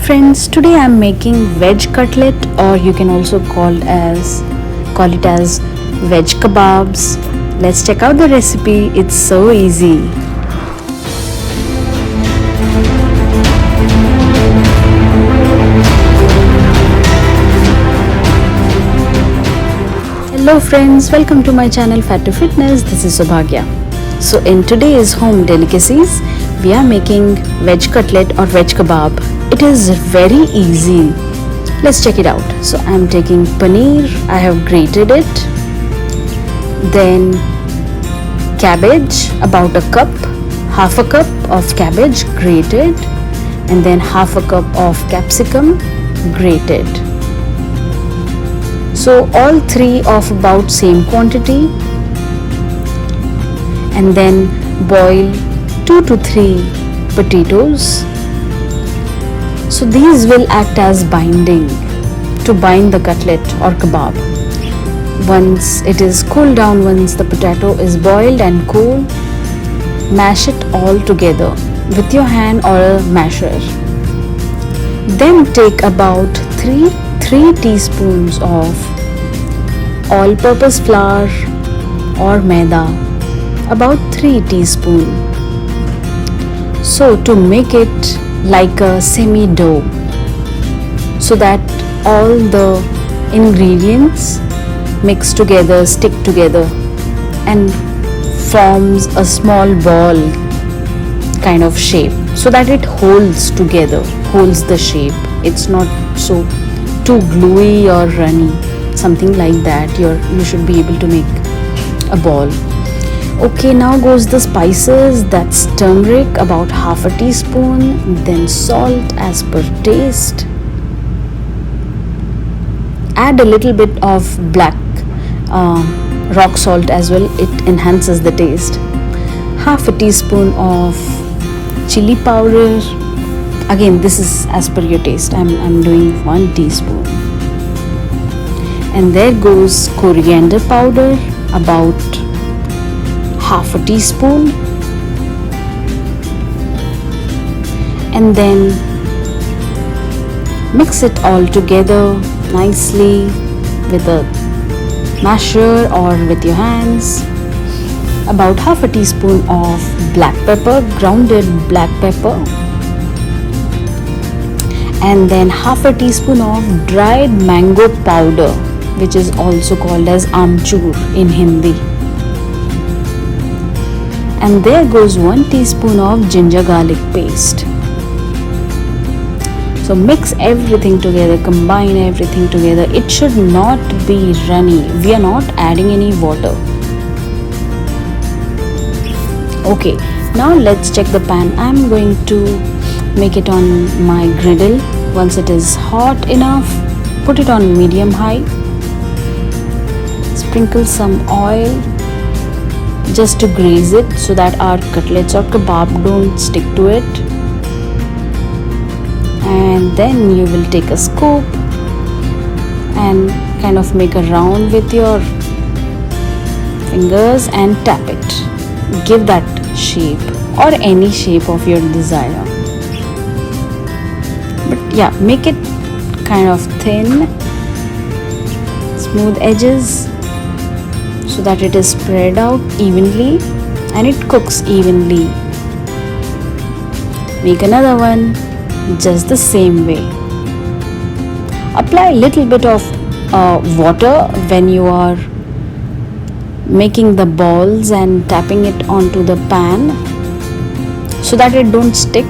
friends, today I'm making veg cutlet, or you can also call it as veg kebabs. Let's check out the recipe. It's so easy. Hello friends, welcome to my channel Fat to Fitness. This is Subhagya. So in today's home delicacies, we are making veg cutlet or veg kebab. It is very easy. Let's check it out. So I'm taking paneer. I have grated it. Then cabbage, about a cup, half a cup of cabbage grated, and then half a cup of capsicum grated. So all three of about same quantity, and then boil 2 to 3 potatoes. So these will act as binding to bind the cutlet or kebab. Once it is cooled down, once the potato is boiled and cool, mash it all together with your hand or a masher. Then take about 3 teaspoons of all-purpose flour or maida, about 3 teaspoons. So to make it like a semi-dough, so that all the ingredients mix together, stick together, and forms a small ball kind of shape, so that it holds together, holds the shape. It's not so too gluey or runny, something like that. You should be able to make a ball. Okay, now goes the spices. That's turmeric, about half a teaspoon, then salt as per taste. Add a little bit of black rock salt as well, it enhances the taste. Half a teaspoon of chili powder. Again, this is as per your taste. I'm doing 1 teaspoon. And there goes coriander powder, about half a teaspoon. And then mix it all together nicely with a masher or with your hands. About half a teaspoon of black pepper, grounded black pepper, and then half a teaspoon of dried mango powder, which is also called as amchur in Hindi. And there goes 1 teaspoon of ginger garlic paste. So mix everything together, combine everything together. It should not be runny. We are not adding any water. Okay, now let's check the pan. I'm going to make it on my griddle. Once it is hot enough, put it on medium high. Sprinkle some oil just to grease it, so that our cutlets or kebab don't stick to it. And then you will take a scoop and kind of make a round with your fingers and tap it. Give that shape, or any shape of your desire. But yeah, make it kind of thin, smooth edges, so that it is spread out evenly and it cooks evenly. Make another one just the same way. Apply a little bit of water when you are making the balls and tapping it onto the pan, so that it don't stick.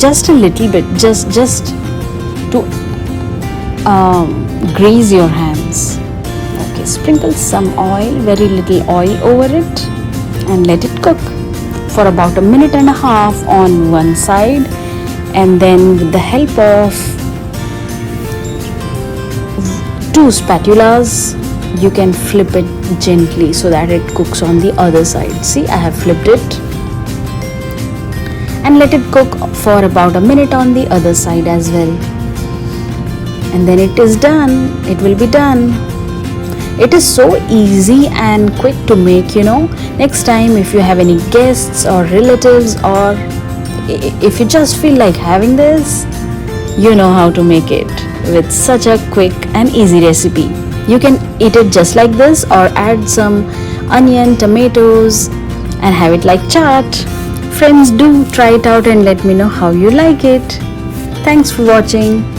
Just a little bit, just to grease your hands. Okay, sprinkle some oil, very little oil over it, and let it cook for about 1.5 minutes on one side. And then with the help of 2 spatulas, you can flip it gently so that it cooks on the other side. See, I have flipped it. And let it cook for about 1 minute on the other side as well. And then it is done. It will be done. It is so easy and quick to make, Next time, if you have any guests or relatives, or if you just feel like having this, You know how to make it with such a quick and easy recipe. You can eat it just like this or add some onion, tomatoes and have it like chaat. Friends, do try it out and let me know how you like it. Thanks for watching.